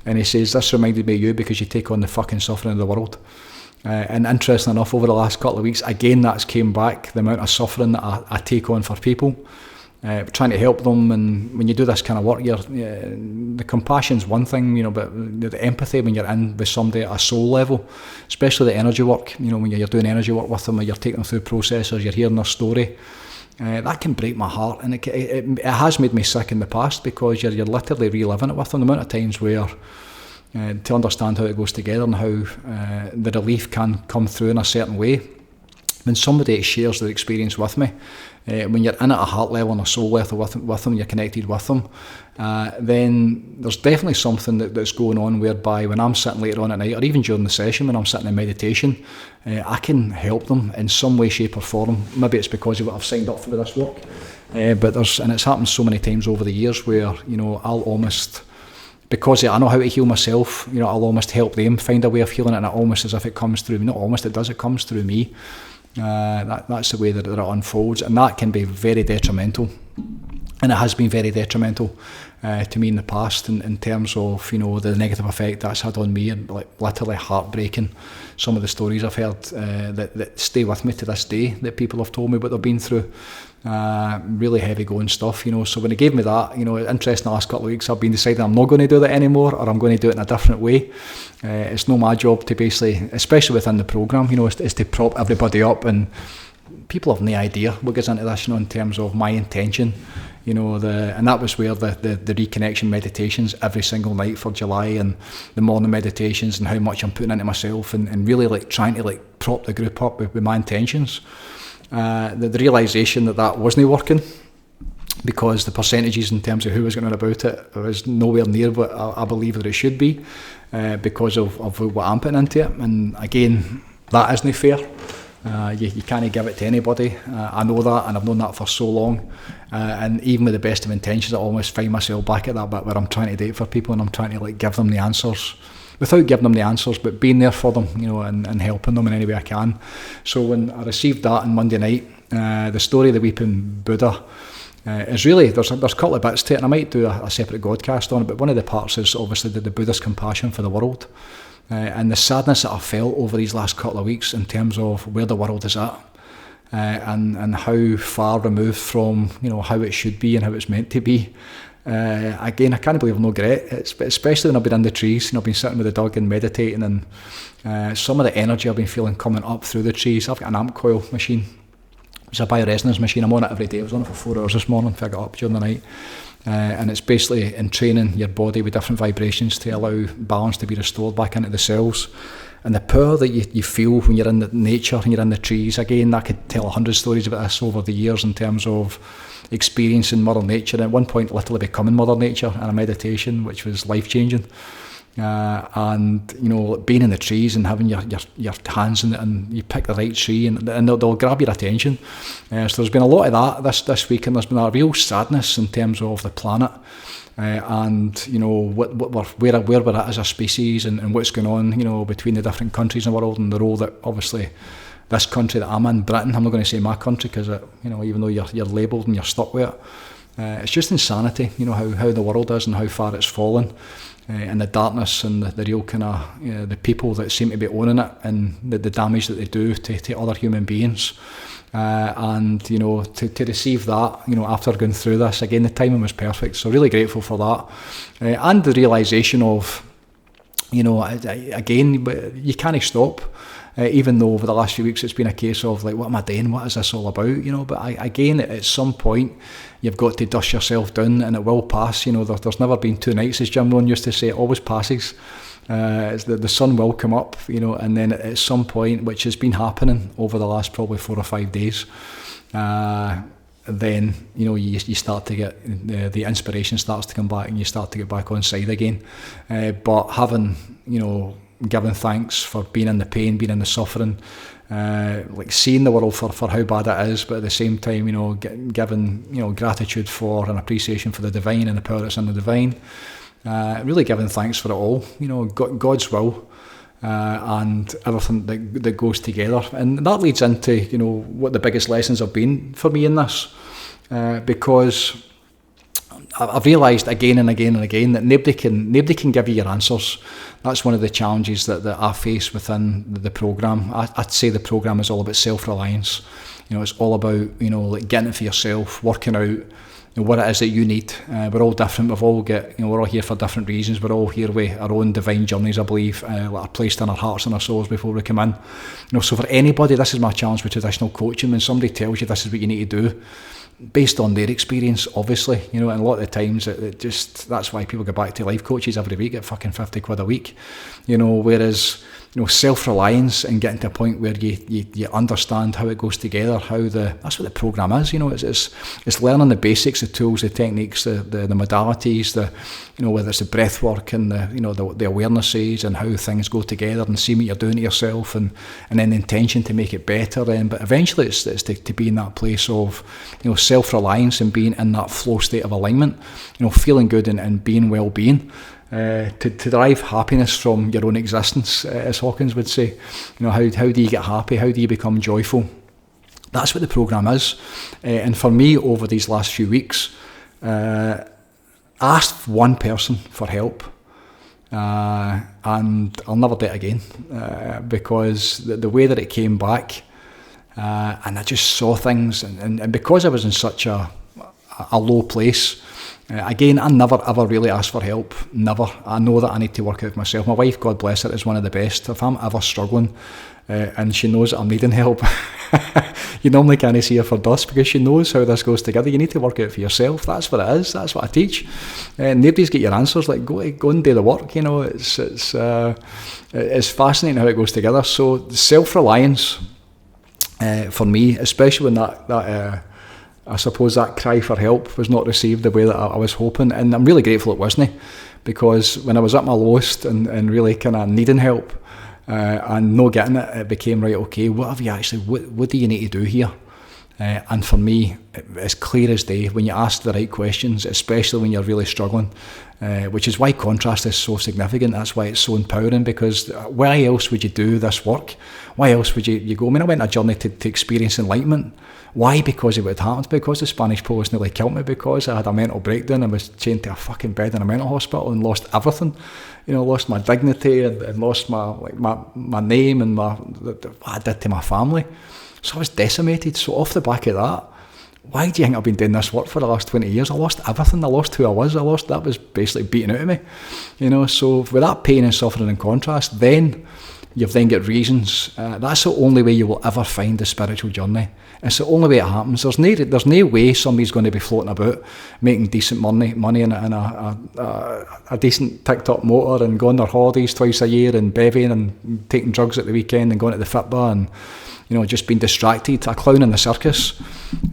And he says, this reminded me of you, because you take on the fucking suffering of the world. And interesting enough, over the last couple of weeks, again, that's came back, the amount of suffering that I take on for people. Trying to help them, and when you do this kind of work, the compassion's one thing, you know, but the empathy when you're in with somebody at a soul level, especially the energy work, you know, when you're doing energy work with them, or you're taking them through processes, you're hearing their story, that can break my heart, and it has made me sick in the past, because you're literally reliving it with them. The amount of times where to understand how it goes together, and how the relief can come through in a certain way when somebody shares their experience with me. When you're in at a heart level and a soul level with them, you're connected with them, then there's definitely something that's going on, whereby when I'm sitting later on at night, or even during the session when I'm sitting in meditation, I can help them in some way, shape or form. Maybe it's because of what I've signed up for this work, but it's happened so many times over the years where, you know, I'll almost, because I know how to heal myself, you know, I'll almost help them find a way of healing it, and it almost as if it comes through me. Not almost, it does, it comes through me. That's the way that it unfolds, and that can be very detrimental, and it has been very detrimental to me in the past, in terms of, you know, the negative effect that's had on me, and like literally heartbreaking. Some of the stories I've heard that stay with me to this day, that people have told me what they've been through. Really heavy going stuff, you know. So when he gave me that, you know, interesting, the last couple of weeks I've been deciding I'm not going to do that anymore, or I'm going to do it in a different way. It's not my job to basically, especially within the programme, you know, is to prop everybody up, and people have no idea what goes into this, you know, in terms of my intention, you know, and that was where the reconnection meditations every single night for July, and the morning meditations, and how much I'm putting into myself, and really like trying to like prop the group up with my intentions. The realisation that wasn't working, because the percentages in terms of who was going on about it was nowhere near what I believe that it should be, because of what I'm putting into it. And again, that isn't fair. You can't give it to anybody. I know that, and I've known that for so long. And even with the best of intentions, I almost find myself back at that bit where I'm trying to do it for people, and I'm trying to like give them the answers, without giving them the answers, but being there for them, you know, and helping them in any way I can. So when I received that on Monday night, the story of the Weeping Buddha is really, there's a couple of bits to it, and I might do a separate Godcast on it, but one of the parts is obviously the Buddha's compassion for the world. and the sadness that I felt over these last couple of weeks in terms of where the world is at, and how far removed from how it should be and how it's meant to be. Again, I can't believe I've no regret, especially when I've been in the trees and I've been sitting with the dog and meditating, and some of the energy I've been feeling coming up through the trees. I've got an amp coil machine. It's a bioresonance machine. I'm on it every day. I was on it for 4 hours this morning before I got up during the night. And it's basically entraining your body with different vibrations to allow balance to be restored back into the cells. And the power that you feel when you're in the nature and you're in the trees, again, I could tell 100 stories about this over the years in terms of experiencing Mother Nature, and at one point literally becoming Mother Nature in a meditation, which was life-changing. And being in the trees and having your hands in it, and you pick the right tree and they'll grab your attention. So there's been a lot of that this week, and there's been a real sadness in terms of the planet, and where we're at as a species, and what's going on between the different countries in the world, and the role that obviously this country that I'm in, Britain, I'm not going to say my country because even though you're labelled and you're stuck with it, it's just insanity, how the world is and how far it's fallen. And the darkness and the real kind of the people that seem to be owning it, and the damage that they do to other human beings, and to receive that after going through this, again, the timing was perfect, so really grateful for that, and the realisation of again, you can't stop. Even though over the last few weeks it's been a case of like, what am I doing? What is this all about? But again, at some point you've got to dust yourself down, and it will pass. There's never been 2 nights, as Jim Rohn used to say. It always passes. The sun will come up, and then at some point, which has been happening over the last probably 4 or 5 days, then you start to get the inspiration starts to come back, and you start to get back on side again. But having giving thanks for being in the pain, being in the suffering, like seeing the world for how bad it is, but at the same time, giving gratitude for and appreciation for the divine and the power that's in the divine. Really giving thanks for it all. God's will. And everything that goes together, and that leads into what the biggest lessons have been for me in this, because I've realised again and again and again that nobody can give you your answers. That's one of the challenges that I face within the programme. I'd say the programme is all about self-reliance. It's all about like getting it for yourself, working out what it is that you need. We're all different. We've all got we're all here for different reasons. We're all here with our own divine journeys, I believe, that are placed in our hearts and our souls before we come in. So for anybody, this is my challenge with traditional coaching. When somebody tells you this is what you need to do, based on their experience, obviously, and a lot of the times that's why people go back to life coaches every week at fucking 50 quid a week, whereas self-reliance and getting to a point where you understand how it goes together, that's what the programme is. It's learning the basics, the tools, the techniques, the modalities, whether it's the breath work and the awarenesses and how things go together, and see what you're doing to yourself, and then the intention to make it better. But eventually it's to be in that place of self-reliance and being in that flow state of alignment, feeling good and being well-being. To derive happiness from your own existence, as Hawkins would say. How do you get happy? How do you become joyful? That's what the programme is. And for me, over these last few weeks, I asked one person for help, and I'll never do it again, because the way that it came back, and I just saw things, and because I was in such a low place. Again, I never ever really asked for help, never. I know that I need to work out myself. My wife, God bless her, is one of the best. If I'm ever struggling, and she knows that I'm needing help, you normally can't see her for dust, because she knows how this goes together. You need to work out for yourself. That's what it is. That's what I teach. Nobody's got your answers. Like, go and do the work. It's fascinating how it goes together. So self-reliance, for me, especially when that I suppose that cry for help was not received the way that I was hoping, and I'm really grateful it wasn't, because when I was at my lowest and really kind of needing help and not getting it, it became right. Okay, what do you need to do here? And for me, it's clear as day when you ask the right questions, especially when you're really struggling, which is why contrast is so significant. That's why it's so empowering, because why else would you do this work? Why else would you go? I mean, I went on a journey to experience enlightenment. Why? Because of what happened. Because the Spanish police nearly killed me, because I had a mental breakdown and was chained to a fucking bed in a mental hospital and lost everything. Lost my dignity and lost my name and what I did to my family. So I was decimated. So off the back of that, why do you think I've been doing this work for the last 20 years? I lost everything. I lost who I was. That was basically beaten out of me. So with that pain and suffering and contrast, then you've then got reasons. That's the only way you will ever find the spiritual journey. It's the only way it happens. There's no way somebody's going to be floating about making decent money in a decent TikTok motor and going on their holidays twice a year and bevying and taking drugs at the weekend and going to the football and just being distracted, a clown in the circus,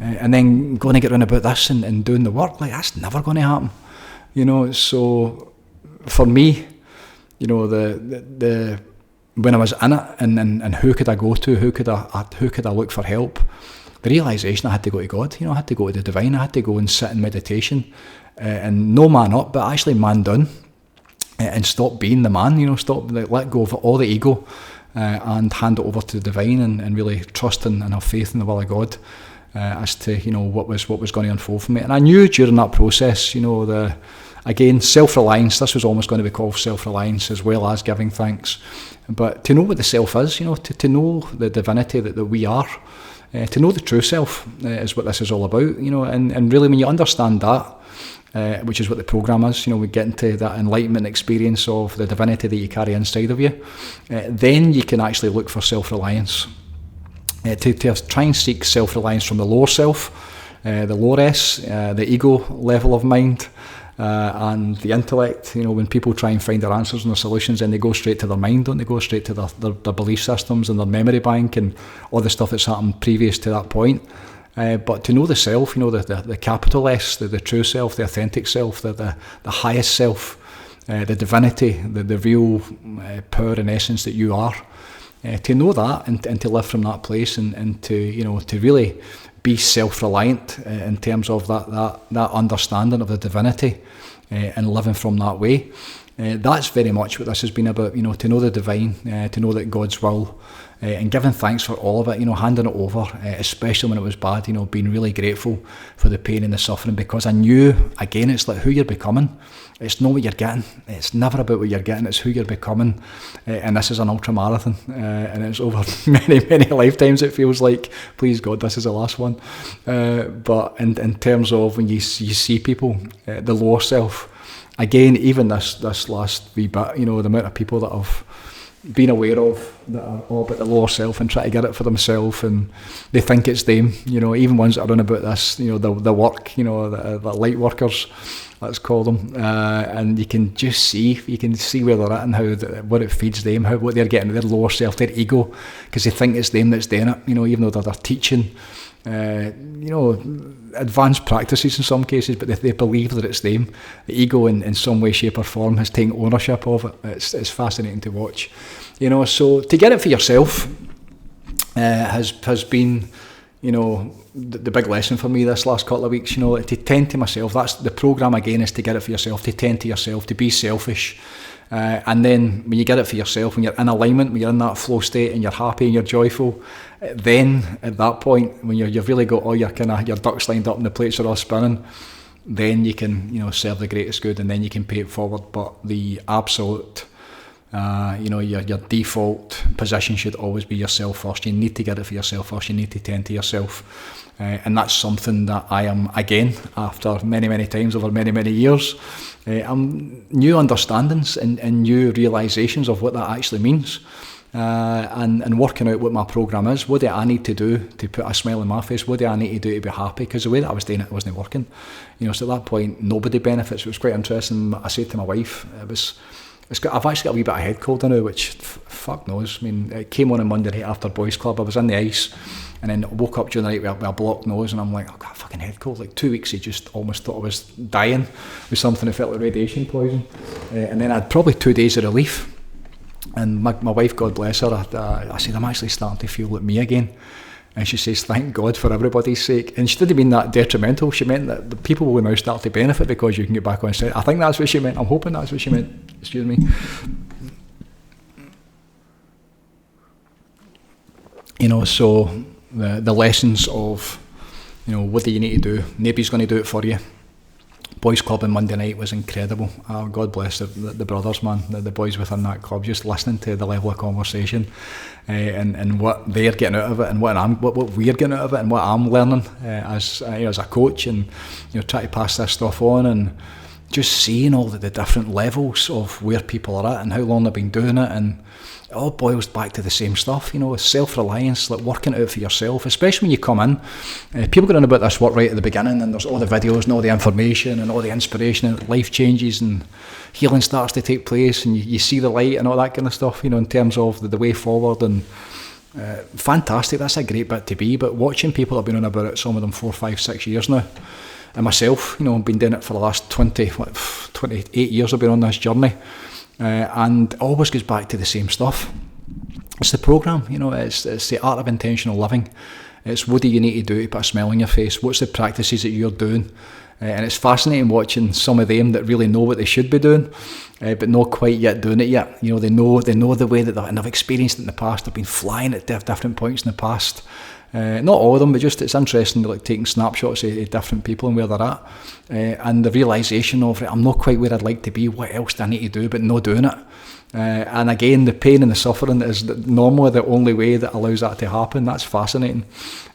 and then going to get round about this and doing the work. Like, that's never going to happen. So for me, the when I was in it and who could I go to, who could I look for help, the realisation I had to go to God. I had to go to the divine. I had to go and sit in meditation and no man up, but actually man down, and stop being the man. Stop, let go of all the ego. And hand it over to the divine and really trust and have faith in the will of God as to what was going to unfold for me. And I knew during that process, again, self-reliance. This was almost going to be called self-reliance as well as giving thanks. But to know what the self is, to know the divinity that we are, to know the true self is what this is all about. And really when you understand that, which is what the programme is, we get into that enlightenment experience of the divinity that you carry inside of you, then you can actually look for self-reliance. To try and seek self-reliance from the lower self, the lower S, the ego level of mind, and the intellect. When people try and find their answers and their solutions, then they go straight to their mind, don't they? Go straight to their belief systems and their memory bank and all the stuff that's happened previous to that point. But to know the self, the capital S, the true self, the authentic self, the highest self, the divinity, the real power and essence that you are, to know that and to live from that place and to really be self-reliant in terms of that understanding of the divinity and living from that way. That's very much what this has been about, to know the divine, to know that God's will, and giving thanks for all of it, handing it over, especially when it was bad, being really grateful for the pain and the suffering, because I knew, again, it's like who you're becoming. It's not what you're getting. It's never about what you're getting. It's who you're becoming. And this is an ultra marathon, and it's over many, many lifetimes, it feels like. Please God, this is the last one. But in terms of when you see people, the lower self, again, even this last wee bit, the amount of people that I've been aware of that are all about the lower self and try to get it for themselves, and they think it's them, even ones that are on about this, the work, the light workers, let's call them, and you can see where they're at and what it feeds them, what they're getting, their lower self, their ego, because they think it's them that's doing it, even though they're teaching advanced practices in some cases, but they believe that it's them. The ego in some way, shape or form has taken ownership of it. It's fascinating to watch. So to get it for yourself has been, the big lesson for me this last couple of weeks, to tend to myself. That's the programme again, is to get it for yourself, to tend to yourself, to be selfish. And then when you get it for yourself, when you're in alignment, when you're in that flow state and you're happy and you're joyful, then at that point, when you've really got all your ducks lined up and the plates are all spinning, then you can serve the greatest good, and then you can pay it forward. But the absolute your default position should always be yourself first. You need to get it for yourself first. You need to tend to yourself, and that's something that I am, again, after many times over many years, new understandings and new realizations of what that actually means, and working out what my programme is. What do I need to do to put a smile on my face? What do I need to do to be happy? Because the way that I was doing it wasn't working. So at that point, nobody benefits. It was quite interesting. I said to my wife, I've actually got a wee bit of head cold now, which fuck knows. I mean, it came on Monday night after Boys Club. I was in the ice, and then I woke up during the night with a blocked nose, and I'm like, I've got a fucking head cold. Like 2 weeks, I just almost thought I was dying with something that felt like radiation poison. And then I had probably 2 days of relief. And my wife, God bless her, I said, I'm actually starting to feel like me again. And she says, thank God for everybody's sake. And she didn't mean that detrimental. She meant that the people will now start to benefit because you can get back on set. I think that's what she meant. I'm hoping that's what she meant. Excuse me. So the lessons of, what do you need to do? Nobody's going to do it for you. Boys Club on Monday night was incredible. God bless the brothers, man, the boys within that club, just listening to the level of conversation and what they're getting out of it and what we're getting out of it and what I'm learning as a coach, and try to pass this stuff on, and just seeing all the different levels of where people are at and how long they've been doing it, and it all boils back to the same stuff, self-reliance, like working it out for yourself, especially when you come in. People go on about this work right at the beginning, and there's all the videos and all the information and all the inspiration, and life changes and healing starts to take place, and you see the light and all that kind of stuff, in terms of the way forward, and fantastic, that's a great bit to be. But watching people have been on about it, some of them 4, 5, 6 years now, and myself, I've been doing it for the last 28 years I've been on this journey. And it always goes back to the same stuff. It's the programme, it's the art of intentional living. It's what do you need to do to put a smile on your face? What's the practices that you're doing? And it's fascinating watching some of them that really know what they should be doing, but not quite yet doing it yet. They know the way that and they've experienced it in the past. They've been flying at different points in the past. Not all of them, but just it's interesting taking snapshots of different people and where they're at, and the realisation of I'm not quite where I'd like to be, what else do I need to do, but not doing it. And again, the pain and the suffering is normally the only way that allows that to happen. That's fascinating.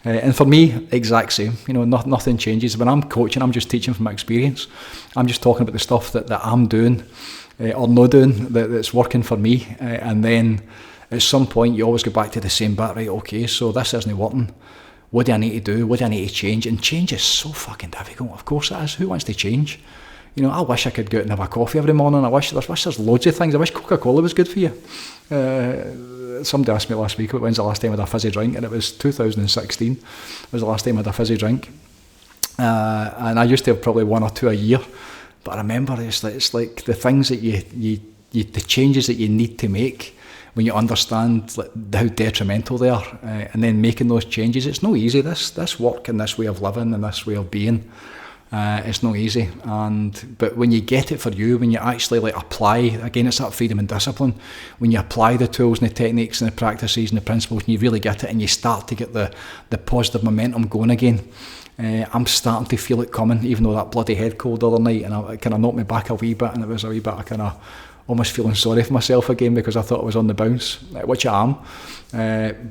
And for me, exact same. Nothing changes. When I'm coaching, I'm just teaching from my experience. I'm just talking about the stuff that I'm doing or not doing that's working for me, and then at some point you always go back to the same bit, right? Okay, so this isn't working. What do I need to do? What do I need to change? And change is so fucking difficult. Of course it is. Who wants to change? I wish I could go out and have a coffee every morning. I wish there's loads of things. I wish Coca-Cola was good for you. Somebody asked me last week, when's the last time I had a fizzy drink? And it was 2016 was the last time I had a fizzy drink. And I used to have probably 1 or 2 a year. But I remember it's like the things that the changes that you need to make when you understand how detrimental they are, and then making those changes. It's not easy. This work and this way of living and this way of being, it's not easy. But when you get it for you, when you actually apply, again, it's that freedom and discipline. When you apply the tools and the techniques and the practices and the principles, and you really get it, and you start to get the positive momentum going again. I'm starting to feel it coming, even though that bloody head cold the other night, and it kind of knocked me back a wee bit, and it was a wee bit of kind of almost feeling sorry for myself again because I thought I was on the bounce, which I am.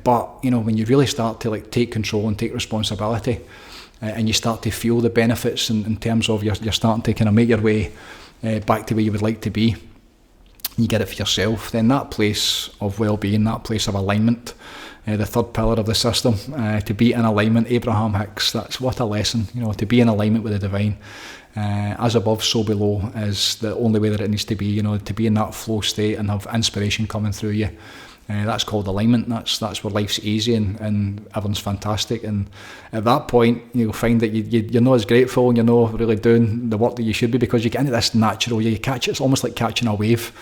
But when you really start to take control and take responsibility, and you start to feel the benefits in terms of you're starting to kind of make your way back to where you would like to be, you get it for yourself, then that place of well-being, that place of alignment, the third pillar of the system, to be in alignment, Abraham Hicks, that's what a lesson, to be in alignment with the divine. As above, so below is the only way that it needs to be, to be in that flow state and have inspiration coming through you. That's called alignment. That's where life's easy and everything's fantastic. And at that point, you'll find that you're not as grateful and you're not really doing the work that you should be, because you get into this natural, you catch it. It's almost like catching a wave,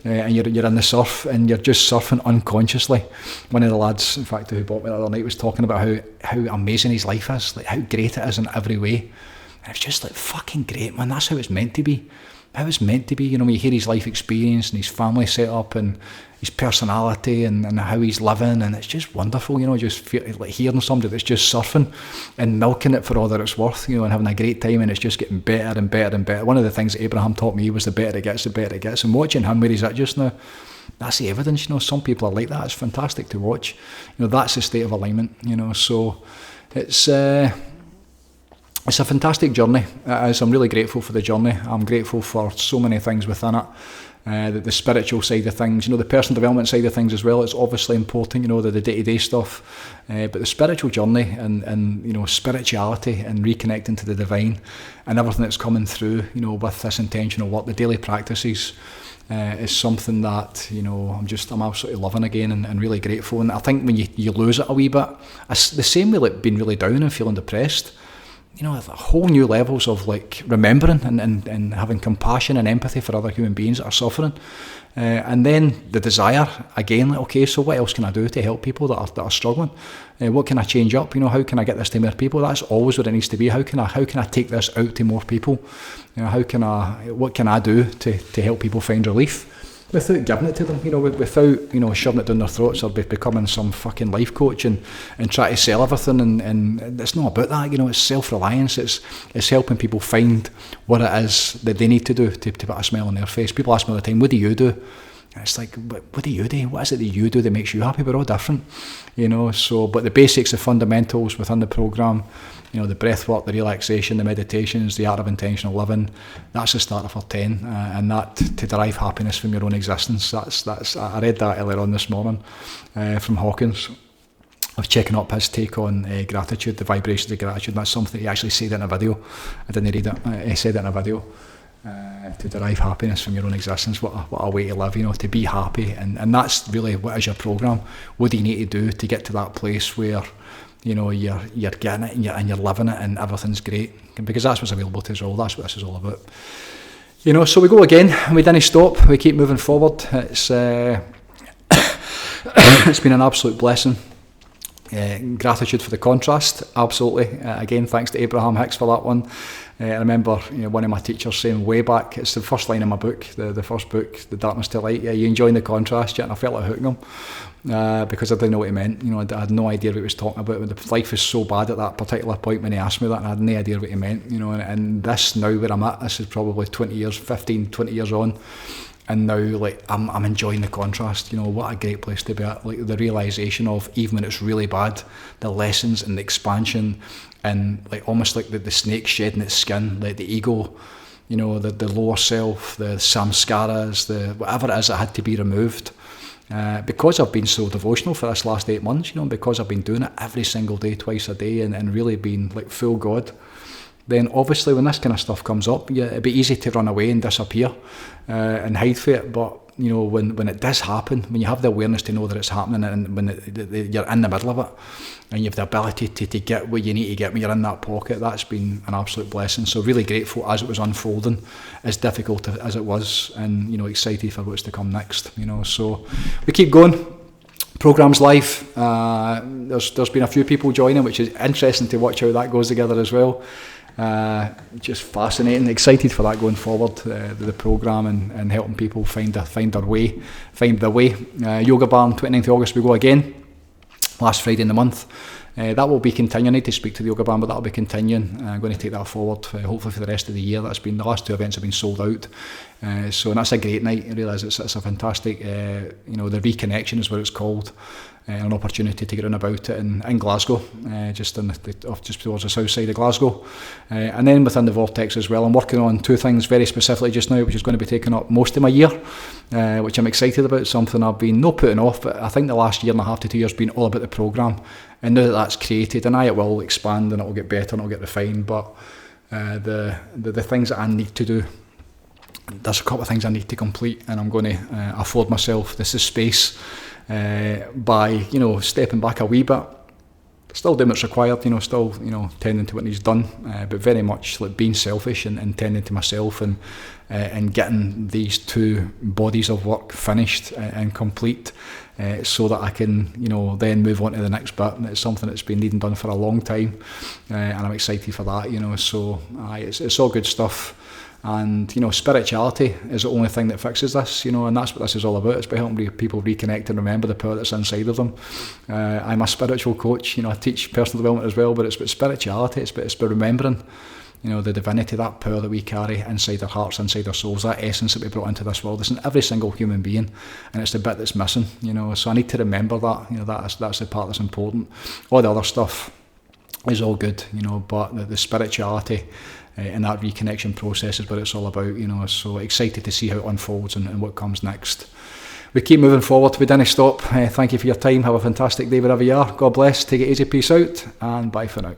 and you're in the surf and you're just surfing unconsciously. One of the lads, in fact, who bought me the other night was talking about how amazing his life is, how great it is in every way. And it's just fucking great, man. That's how it's meant to be. How it's meant to be. When you hear his life experience and his family set up and his personality and how he's living, and it's just wonderful, just hearing somebody that's just surfing and milking it for all that it's worth, and having a great time, and it's just getting better and better and better. One of the things that Abraham taught me was the better it gets, the better it gets. And watching him where he's at just now, that's the evidence. Some people are like that. It's fantastic to watch. That's the state of alignment. So it's a fantastic journey. I'm really grateful for the journey. I'm grateful for so many things within it. The spiritual side of things, the personal development side of things as well. It's obviously important, the day-to-day stuff. But the spiritual journey and spirituality and reconnecting to the divine and everything that's coming through, with this intentional work, the daily practices, is something that, I'm absolutely loving again and really grateful. And I think when you lose it a wee bit, it's the same way being really down and feeling depressed. whole new levels of like remembering and having compassion and empathy for other human beings that are suffering. And then the desire, again, like, okay, so what else can I do to help people that are struggling? What can I change up? How can I get this to more people? That's always what it needs to be. How can I take this out to more people? What can I do to help people find relief without giving it to them? Without shoving it down their throats or becoming some fucking life coach and try to sell everything. And it's not about that. It's self-reliance. It's helping people find what it is that they need to do to put a smile on their face. People ask me all the time, what do you do? And it's like, what do you do? What is it that you do that makes you happy? We're all different, but the basics, the fundamentals within the programme, the breath work, the relaxation, the meditations, the art of intentional living, that's the starter for 10, and that to derive happiness from your own existence. That's I read that earlier on this morning from Hawkins, of checking up his take on gratitude, the vibrations of gratitude. And that's something he actually said in a video. I didn't read it. He said it in a video. To derive happiness from your own existence, what a way to live, to be happy, and that's really what is your programme. What do you need to do to get to that place where you're getting it and you're living it and everything's great? Because that's what's available to us all. That's what this is all about. So we go again, and we didn't stop. We keep moving forward. It's it's been an absolute blessing. Gratitude for the contrast, absolutely. Again, thanks to Abraham Hicks for that one. I remember one of my teachers saying way back, it's the first line of my book, the first book, The Darkness to Light, you enjoying the contrast yet? And I felt like hooking him because I didn't know what he meant. I had no idea what he was talking about. Life was so bad at that particular point when he asked me that, and I had no idea what he meant. And this now where I'm at, this is probably 20 years on. And now, like, I'm enjoying the contrast. What a great place to be at. Like, the realisation of, even when it's really bad, the lessons and the expansion, and like almost like the snake shedding its skin, like the ego, the lower self, the samskaras, the whatever it is that had to be removed. Because I've been so devotional for this last 8 months, because I've been doing it every single day, twice a day, and really been like full God. Then obviously when this kind of stuff comes up, it'd be easy to run away and disappear and hide for it. But when it does happen, when you have the awareness to know that it's happening, and when you're in the middle of it, and you have the ability to get what you need to get when you're in that pocket, that's been an absolute blessing. So really grateful as it was unfolding, as difficult as it was, and excited for what's to come next. So we keep going. Programme's live. There's been a few people joining, which is interesting to watch how that goes together as well. Just fascinating, excited for that going forward, the programme and helping people find their way. Yoga Barn, 29th August we go again, last Friday in the month. That will be continuing. I need to speak to the Yoga Barn, but that'll be continuing. I'm going to take that forward, hopefully for the rest of the year. The last two events have been sold out, and that's a great night. I realise it's a fantastic, the reconnection is what it's called. An opportunity to get in about it in Glasgow, just towards the south side of Glasgow, and then within the Vortex as well. I'm working on two things very specifically just now, which is going to be taking up most of my year, which I'm excited about. Something I've been not putting off, but I think the last year and a half to 2 years has been all about the programme. And now that that's created, and it will expand and it will get better and it will get refined. But the things that I need to do, there's a couple of things I need to complete, and I'm going to afford myself this space. By stepping back a wee bit, still doing what's required, still tending to what needs done, but very much like being selfish and tending to myself and getting these two bodies of work finished and complete, so that I can then move on to the next bit. And it's something that's been needing done for a long time, and I'm excited for that. So it's all good stuff. And spirituality is the only thing that fixes this, and that's what this is all about. It's about helping people reconnect and remember the power that's inside of them. I'm a spiritual coach, I teach personal development as well, but it's about spirituality. It's about remembering, the divinity, that power that we carry inside our hearts, inside our souls, that essence that we brought into this world. It's in every single human being, and it's the bit that's missing. So I need to remember that. That's the part that's important. All the other stuff is all good, but the spirituality and that reconnection process is what it's all about. So excited to see how it unfolds and what comes next. We keep moving forward. We didn't stop. Thank you for your time. Have a fantastic day wherever you are. God bless. Take it easy. Peace out, and bye for now.